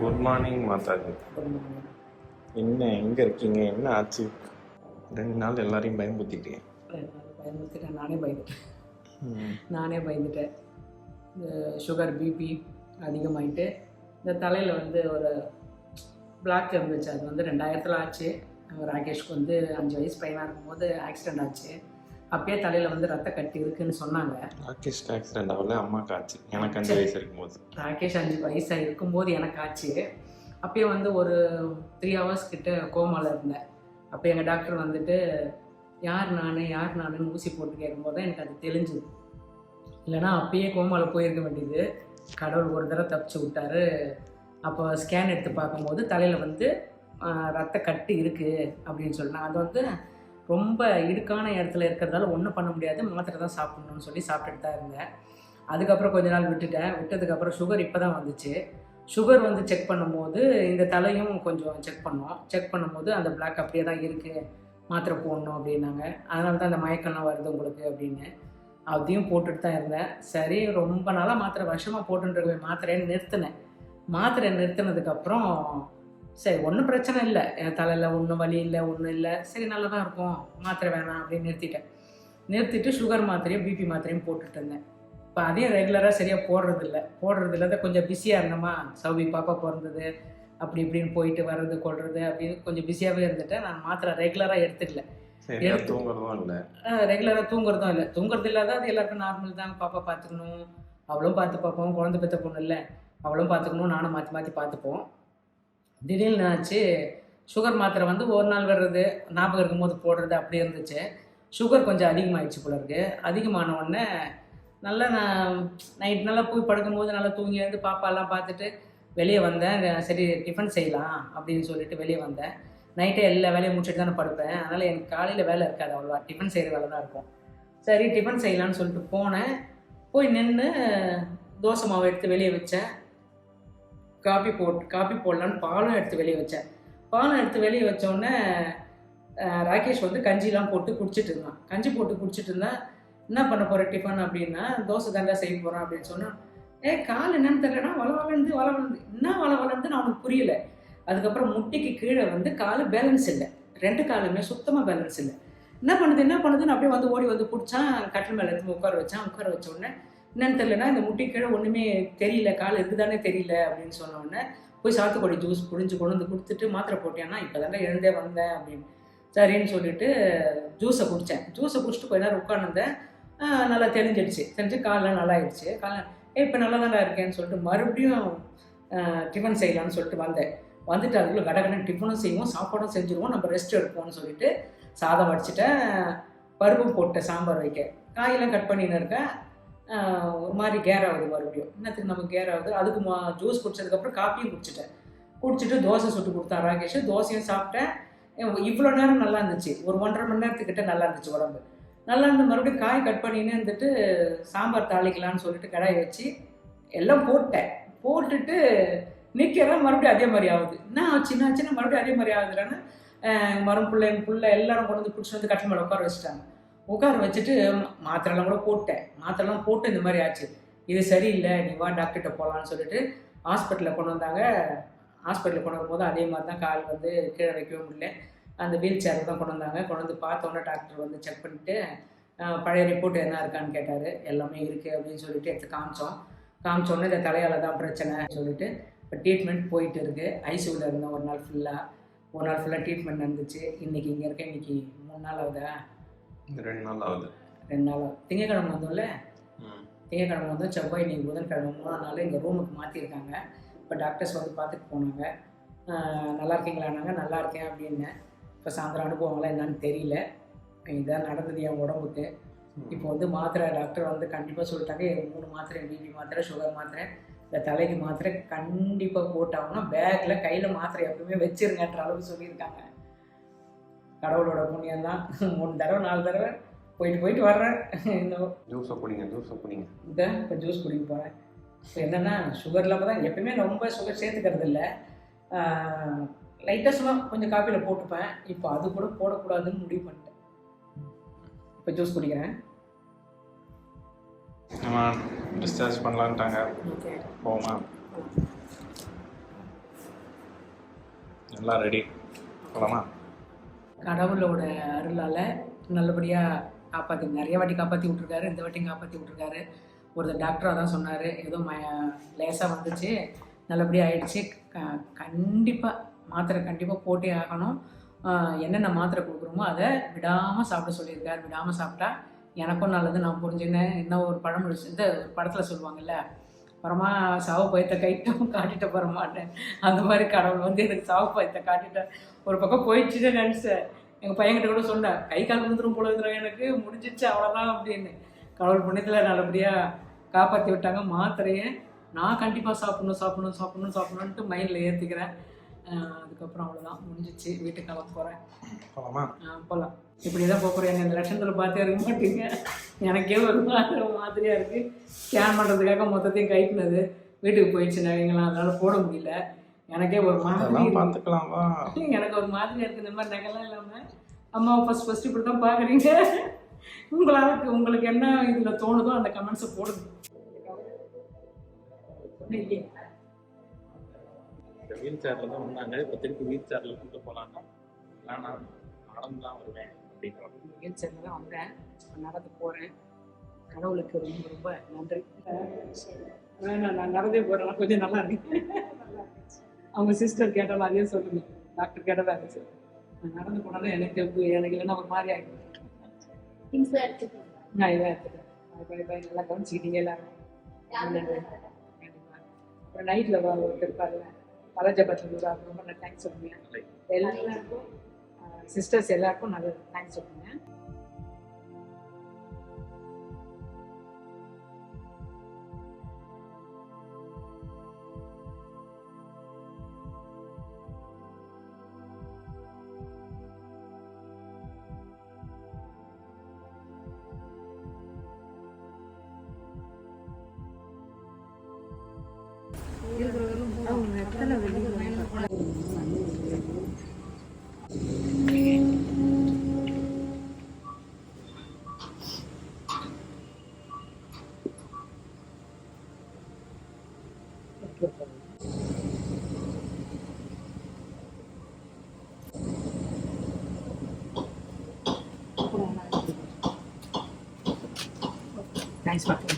Good morning Mataji. என்ன எங்கே இருக்கீங்க? என்ன ஆச்சு? 2 நாள் எல்லாரையும் பயமுறுத்திட்டேன். நானே பயந்துட்டேன். இந்த சுகர் பிபி அதிகமாகிட்டு இந்த தலையில் வந்து ஒரு பிளாக் இருந்துச்சு. அது வந்து 2000 ஆச்சு. ராகேஷ்க்கு வந்து 5 வயசு பையனாக இருக்கும்போது ஆக்சிடெண்ட் ஆச்சு. அப்பயே தலையில் வந்து ரத்த கட்டி இருக்குன்னு சொன்னாங்க. ராகேஷ்க்கு ஆக்சிடெண்ட் ஆகல, அம்மாக்கு ஆச்சு. எனக்கு 5 வயசு இருக்கும்போது. ராகேஷ் 5 வயசாக இருக்கும்போது எனக்கு ஆச்சு. அப்பயே வந்து ஒரு 3 hours கிட்ட கோமாவில் இருந்தேன். அப்போ எங்கள் டாக்டர் வந்துட்டு யார் நானுன்னு ஊசி போட்டு கேட்கும்போது தான் எனக்கு அது தெளிஞ்சுது. இல்லைனா அப்பயே கோமாவில் போயிருக்க வேண்டியது. கடவுள் ஒரு தடவை தப்பிச்சு விட்டாரு. அப்போ ஸ்கேன் எடுத்து பார்க்கும்போது தலையில் வந்து ரத்த கட்டு இருக்குது அப்படின்னு சொன்னேன். அது வந்து ரொம்ப இடுக்கான இடத்துல இருக்கிறதால ஒன்றும் பண்ண முடியாது, மாத்திரை தான் சாப்பிட்ணுன்னு சொல்லி சாப்பிட்டுட்டு தான் இருந்தேன். அதுக்கப்புறம் கொஞ்ச நாள் விட்டதுக்கப்புறம் சுகர் இப்போ தான் வந்துச்சு. சுகர் வந்து செக் பண்ணும்போது இந்த தலையும் கொஞ்சம் செக் பண்ணும்போது அந்த பிளாக் அப்படியே தான் இருக்குது, மாத்திரை போடணும் அப்படின்னாங்க. அதனால தான் அந்த மயக்கம்லாம் வருது உங்களுக்கு அப்படின்னு. அதையும் போட்டுட்டு தான் இருந்தேன். சரி, ரொம்ப நாளாக வருஷமாக போட்டுருக்க மாத்திரையை நிறுத்தினதுக்கப்புறம் சரி ஒன்றும் பிரச்சனை இல்லை, என் தலையில் ஒன்றும் வலி இல்லை, ஒன்றும் இல்லை, சரி நல்லா தான் இருக்கும், மாத்திரை வேணாம் அப்படின்னு நிறுத்திட்டு சுகர் மாத்திரையும் பிபி மாத்திரையும் போட்டுட்டு இருந்தேன். இப்போ அதையும் ரெகுலராக சரியாக போடுறதில்ல தான் கொஞ்சம் பிஸியாக இருந்தோமா. சௌபி பாப்பா பிறந்தது, அப்படி இப்படின்னு போயிட்டு வர்றது கொள்வது அப்படின்னு கொஞ்சம் பிஸியாகவே இருந்துட்டேன். நான் மாத்திரை ரெகுலராக எடுத்துக்கல. ரெகுலராக தூங்குறதும் இல்லை. தூங்குறது இல்லாத அது எல்லாருக்கும் நார்மல் தான். பாப்பா பார்த்துக்கணும், அவளும் பார்த்து பார்ப்போம். குழந்தை பெற்ற பொண்ணு இல்லை, அவளும் பார்த்துக்கணும், நானும் மாற்றி பார்த்துப்போம். திடீர்னு ஆச்சு, சுகர் மாத்திரை வந்து ஒரு நாள் வர்றது, ஞாபகம் இருக்கும்போது போடுறது அப்படி இருந்துச்சு. சுகர் கொஞ்சம் அதிகமாகிடுச்சு போல இருக்கு. அதிகமான உடனே நல்லா நான் நைட் நல்லா போய் படுக்கும்போது நல்லா தூங்கி எழுந்து பாப்பாலாம் பார்த்துட்டு வெளியே வந்தேன். சரி டிஃபன் செய்யலாம் அப்படின்னு சொல்லிட்டு வெளியே வந்தேன். நைட்டே எல்லா வேலையும் முடிச்சுட்டு தானே படுப்பேன். அதனால் எனக்கு காலையில் வேலை இருக்காது அவ்வளோவா, டிஃபன் செய்கிற வேலை தான் இருக்கும். சரி டிஃபன் செய்யலான்னு சொல்லிட்டு போனேன். போய் நின்று தோசை மாவு எடுத்து வெளியே வச்சேன். காப்பி போடலான்னு பாலும் எடுத்து வெளியே வச்சோடனே ராகேஷ் வந்து கஞ்சிலாம் போட்டு குடிச்சிட்டு இருந்தான். கஞ்சி போட்டு குடிச்சிட்டு இருந்தான். என்ன பண்ண போகிற டிஃபன் அப்படின்னா, தோசை தாண்டா செய்ய போகிறேன் அப்படின்னு சொன்னான். கால் என்னன்னு தெரியலனா வளவளந்து என்ன வளவளந்து நான் அவனுக்கு புரியல. அதுக்கப்புறம் முட்டிக்கு கீழே வந்து கால் பேலன்ஸ் இல்லை, 2 காலுமே சுத்தமாக பேலன்ஸ் இல்லை. என்ன பண்ணுதுன்னு அப்படியே வந்து ஓடி வந்து பிடிச்சான். கட்டில் மேலே எடுத்து உட்கார வச்ச உடனே என்னன்னு தெரியலனா இந்த முட்டி கீழே ஒன்றுமே தெரியல, கால் இருக்குதானே தெரியல அப்படின்னு சொன்ன உடனே போய் சாத்துக்குடி ஜூஸ் புழிஞ்சு கொண்டு வந்து கொடுத்துட்டு மாத்திரை போட்டேன்னா இப்போ தானே எழுந்தே வந்தேன் அப்படின்னு. சரின்னு சொல்லிட்டு ஜூஸை குடிச்சிட்டு கொஞ்ச நேரம் உட்காந்துருந்தேன். நல்லா தெரிஞ்சு காலெலாம் நல்லா ஆயிடுச்சு. இப்போ நல்லா தானே இருக்கேன்னு சொல்லிட்டு மறுபடியும் டிஃபன் செய்யலான்னு சொல்லிட்டு வந்துட்டு அதுக்குள்ளே கடகடன்னு டிஃபனும் செய்வோம், சாப்பாடும் செஞ்சுருவோம், நம்ம ரெஸ்ட் எடுப்போம்னு சொல்லிட்டு சாதம் வடிச்சிட்டேன். பருப்பும் போட்டேன் சாம்பார் வைக்க. காயெல்லாம் கட் பண்ணின்னு இருக்கேன். ஒரு மாதிரி கேர் ஆகுது. மறுபடியும் என்னத்துக்கு நமக்கு கேர் ஆகுது. அதுக்கு ஜூஸ் குடிச்சதுக்கப்புறம் காப்பியும் குடிச்சிட்டு தோசை சுட்டு கொடுத்தான் ராகேஷ். தோசையும் சாப்பிட்டேன். இவ்வளோ நேரம் நல்லா இருந்துச்சு. ஒரு 1.5 மணி நேரத்துக்கிட்ட நல்லா இருந்துச்சு உடம்பு. நல்லா இருந்து மறுபடியும் காய் கட் பண்ணின்னு இருந்துட்டு சாம்பார் தாளிக்கலான்னு சொல்லிட்டு கடாய் வச்சு எல்லாம் போட்டுட்டு நிற்கிறேன். மறுபடியும் அதே மாதிரி ஆகுது. என்ன ஆச்சுன்னா மறுபடியும் அதே மாதிரி ஆகுதுறான்னு என் பிள்ளை எல்லாரும் கொண்டு வந்து பிடிச்சி வந்து கட்டில் மேலே உட்கார வச்சுட்டு மாத்திரைலாம் கூட மாத்திரைலாம் போட்டு இந்த மாதிரி ஆச்சு. இது சரியில்லை, நீ வா டாக்டர்கிட்ட போகலான்னு சொல்லிட்டு ஹாஸ்பிட்டலில் கொண்டு வந்தாங்க. ஹாஸ்பிட்டலில் கொண்டு வரும்போது அதே மாதிரி தான், கால் வந்து கீழே வைக்கவே முடியல. அந்த வீல் சேரில் தான் கொண்டு வந்து பார்த்தோன்னே டாக்டர் வந்து செக் பண்ணிவிட்டு பழைய ரிப்போர்ட் என்ன இருக்கான்னு கேட்டார். எல்லாமே இருக்குது அப்படின்னு சொல்லிட்டு எடுத்து காமிச்சோன்னே இந்த தலையால் தான் பிரச்சனை சொல்லிட்டு இப்போ ட்ரீட்மெண்ட் போயிட்டு இருக்குது. ஐசியூவில் இருந்தேன் ஒரு நாள் ஃபுல்லாக ட்ரீட்மெண்ட் நடந்துச்சு. இன்றைக்கி இங்கே இருக்கேன். இன்றைக்கி 3 நாள் ஆகுதா? 2 நாள் ஆகுது. திங்கக்கிழமை வந்தோம், செவ்வாய், இன்னைக்கு புதன்கிழமை, 3ஆம் நாள் எங்கள் ரூமுக்கு மாற்றிருக்காங்க. இப்போ டாக்டர்ஸ் வந்து பார்த்துட்டு போனாங்க. நல்லா இருக்கீங்களான்னாங்க. நல்லா இருக்கேன் அப்படின்னேன். இப்போ சாயந்தரம் அனுப்புவாங்களா என்னன்னு தெரியல. இதான் நடந்தது என் உடம்புக்கு. இப்போ வந்து மாத்திரை டாக்டர் வந்து கண்டிப்பாக சொல்லிட்டாங்க, 3 மாத்திரை, பிபி மாத்திரை, சுகர் மாத்திரை, இந்த தலைக்கு மாத்திரை கண்டிப்பாக போட்டாங்கன்னா பேக்கில் கையில் மாத்திரை எப்பவுமே வச்சிருங்கன்ற அளவுக்கு சொல்லியிருக்காங்க. கடவுளோட புண்ணியம் தான். 3 தடவை 4 தடவை போயிட்டு வர்றேன். இன்னும் ஜூஸை குடிங்க. இப்போ ஜூஸ் குடிக்க போகிறேன். இப்போ என்னென்னா சுகர் இல்லாமல் தான் எப்பவுமே ரொம்ப சுகர் சேர்த்துக்கிறது இல்லை. லைட்டாக சும்மா கொஞ்சம் காப்பியில் போட்டுப்பேன். இப்போ அது கூட போடக்கூடாதுன்னு முடிவு பண்ணிட்டேன். இப்போ ஜூஸ் குடிக்கிறேன். டிஸ்சார்ஜ் பண்ணலான்ட்டாங்க. போமா. எல்லாம் ரெடி போகலாமா? கடவுளோட அருளால் நல்லபடியாக காப்பாற்றி நிறைய வாட்டி காப்பாற்றி விட்ருக்காரு, இந்த வாட்டியும் காப்பாற்றி விட்ருக்காரு. ஒருத்தர் டாக்டராக தான் சொன்னார், ஏதோ லேசாக வந்துச்சு, நல்லபடியாக ஆயிடுச்சு. கண்டிப்பாக மாத்திரை கண்டிப்பாக போட்டே ஆகணும். என்னென்ன மாத்திரை கொடுக்குறோமோ அதை விடாமல் சாப்பிட சொல்லியிருக்காரு. விடாமல் சாப்பிட்டா எனக்கும் நல்லது நான் புரிஞ்சுனேன். இன்னும் ஒரு பழமொழி இந்த படத்தில் சொல்லுவாங்கல்ல, அப்புறமா சாவு பயத்தை கைட்டும் காட்டிட்ட போகிற மாட்டேன். அந்த மாதிரி கடவுள் வந்து எனக்கு சாவு பயத்தை காட்டிட்டேன். ஒரு பக்கம் போயிடுச்சுன்னு நினச்சேன். எங்கள் பையன்கிட்ட கூட சொன்னேன், கை கால் விழுந்துரும் போல இருக்கிறேன், எனக்கு முடிஞ்சிச்சு அவ்வளோதான் அப்படின்னு. கடவுள் புண்ணியத்தில் நல்லபடியாக காப்பாற்றி விட்டாங்க. மாத்திரையை நான் கண்டிப்பாக சாப்பிடணுன்ட்டு மைண்டில் ஏற்றிக்கிறேன். அதுக்கப்புறம் அவ்வளோதான், முடிஞ்சிச்சு. வீட்டுக்கு கிளம்ப போகிறேன். போகலாம். இப்படி தான் போகிறேன். இந்த லட்சணத்தில் பார்த்தே இருக்க மாட்டீங்க. எனக்கே ஒரு மாதிரியாக இருக்குது. ஸ்கேன் பண்ணுறதுக்காக மொத்தத்தையும் கைட்டினது வீட்டுக்கு போயிடுச்சு நகைங்களாம், அதனால் போட முடியல. எனக்கே ஒரு மாதிரி பார்த்துக்கலாமா? எனக்கு ஒரு மாதிரியாக இருக்குது. இந்த மாதிரி நகைலாம் இல்லாமல் அம்மாவை ஃபஸ்ட் இப்படி தான் பார்க்குறீங்க. உங்களுக்கு என்ன இதில் தோணுதோ அந்த கமெண்ட்ஸை போடுங்க. வீல் சேர்ல தான் வந்தாங்க, இப்போ திருப்பி வீல் சேர்ல கூட்டு போகலான்னா நான் நடந்து தான் வருவேன் அப்படிங்கிறோம். வீல் சேர்ல தான் வந்தேன், நடந்து போகிறேன். கடவுளுக்கு ரொம்ப ரொம்ப நன்றி. நான் நடந்தே போகிறேன், கொஞ்சம் நல்லா இருக்கு. அவங்க சிஸ்டர் கேட்டாலும் அதே சொல்லுங்க, டாக்டர் கேட்டாலும் அதே சொல்லுங்க. நான் நடந்து போனாலும் எனக்கு இல்லைன்னா ஒரு மாதிரி ஆகிடும். நான் இதாக எடுத்துக்கிறேன். பை நல்லா கவனிச்சுக்கிட்டீங்க எல்லாரும். கண்டிப்பாக. அப்புறம் நைட்டில் இருப்பாரு பலஜபத்தில் ரொம்ப நான் தேங்க்ஸ் சொல்லுவேன். எல்லாருக்கும் சிஸ்டர்ஸ் எல்லாருக்கும் நல்ல தேங்க்ஸ் சொல்லுவேன். Thanks for coming.